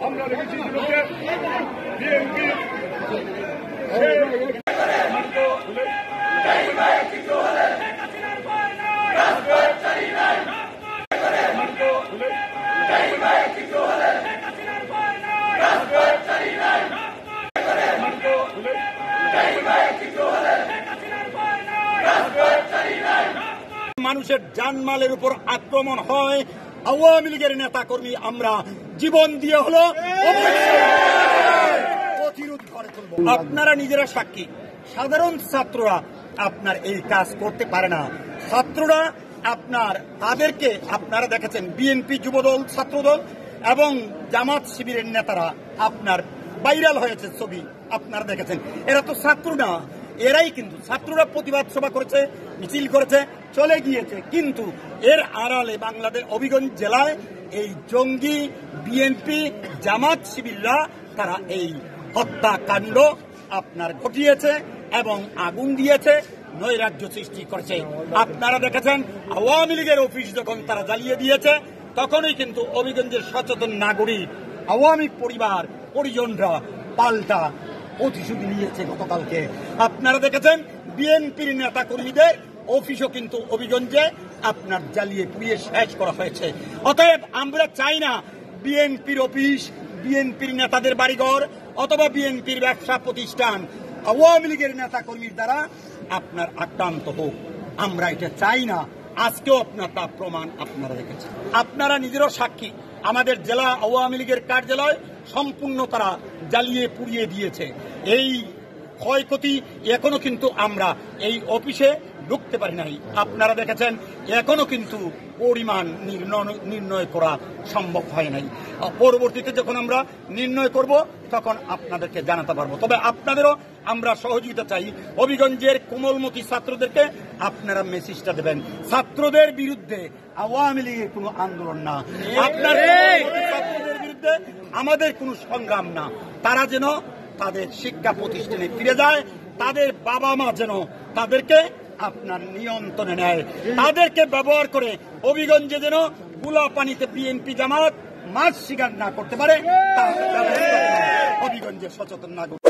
আমরা দেখেছি বিএনপি মানুষের জানমালের উপর আক্রমণ হয়, আওয়ামী লীগের নেতা কর্মী আমরা জীবন দিয়ে হলো প্রতিরোধ করে তুলব। আপনারা নিজেরা সাক্ষী, সাধারণ ছাত্ররা আপনার এই কাজ করতে পারে না। ছাত্ররা তাদেরকে আপনারা দেখেছেন, বিএনপি যুবদল, ছাত্রদল এবং জামাত শিবিরের নেতারা আপনার ভাইরাল হয়েছে ছবি, আপনারা দেখেছেন। এরা তো ছাত্র না, এরাই কিন্তু ছাত্ররা প্রতিবাদ সভা করেছে, মিছিল করেছে, চলে গিয়েছে, কিন্তু এর আড়ালে বাংলাদেশ হবিগঞ্জ জেলায় এই জঙ্গি বিএনপি জামাত শিবিররা তারা এই হত্যাকাণ্ড আপনার ঘটিয়েছে এবং আগুন দিয়েছে, নৈরাজ্য সৃষ্টি করেছে। আপনারা দেখেছেন আওয়ামী লীগের অফিস যখন তারা জ্বালিয়ে দিয়েছে, তখনই কিন্তু হবিগঞ্জের সচেতন নাগরিক, আওয়ামী পরিবার পরিজনরা পাল্টা প্রতিশোধ নিয়েছে গতকালকে। আপনারা দেখেছেন বিএনপির নেতা কর্মীদের অফিসও কিন্তু হবিগঞ্জে আপনার জ্বালিয়ে পুড়িয়ে শেষ করা হয়েছে। অতএব আমরা চাই না বিএনপির অফিস, বিএনপির নেতাদের বাড়িঘর অথবা বিএনপির ব্যবসা প্রতিষ্ঠান আওয়ামী লীগের নেতা কর্মীর দ্বারা আপনার আক্রান্ত হোক, আমরা এটা চাই না। আজকেও আপনার তা প্রমাণ আপনারা দেখেছেন, আপনারা নিজেরও সাক্ষী। আমাদের জেলা আওয়ামী লীগের কার্যালয় সম্পূর্ণ তারা জ্বালিয়ে পুড়িয়ে দিয়েছে। এই ক্ষয়ক্ষতি এখনো কিন্তু আমরা এই অফিসে ঢুকতে পারি নাই। আপনারা দেখেছেন এখনো কিন্তু পরিমাণ নির্ণয় করা সম্ভব হয় নাই। পরবর্তীতে যখন আমরা নির্ণয় করব তখন আপনাদেরকে জানাতে পারবো। তবে আপনাদেরও আমরা সহযোগিতা চাই। হবিগঞ্জের কোমলমতি ছাত্রদেরকে আপনারা মেসেজটা দেবেন, ছাত্রদের বিরুদ্ধে আওয়ামী লীগের কোনো আন্দোলন না, আপনার ছাত্রদের বিরুদ্ধে আমাদের কোনো সংগ্রাম না। তারা যেন তাদের শিক্ষা প্রতিষ্ঠানে ফিরে যায়, তাদের বাবা মা যেন তাদেরকে আপনার নিয়ন্ত্রণে নেয়, তাদেরকে ব্যবহার করে হবিগঞ্জে যেন গুলা পানিতে বিএনপি জামাত মাছ শিকার না করতে পারে, হবিগঞ্জের সচেতন নাগরিক।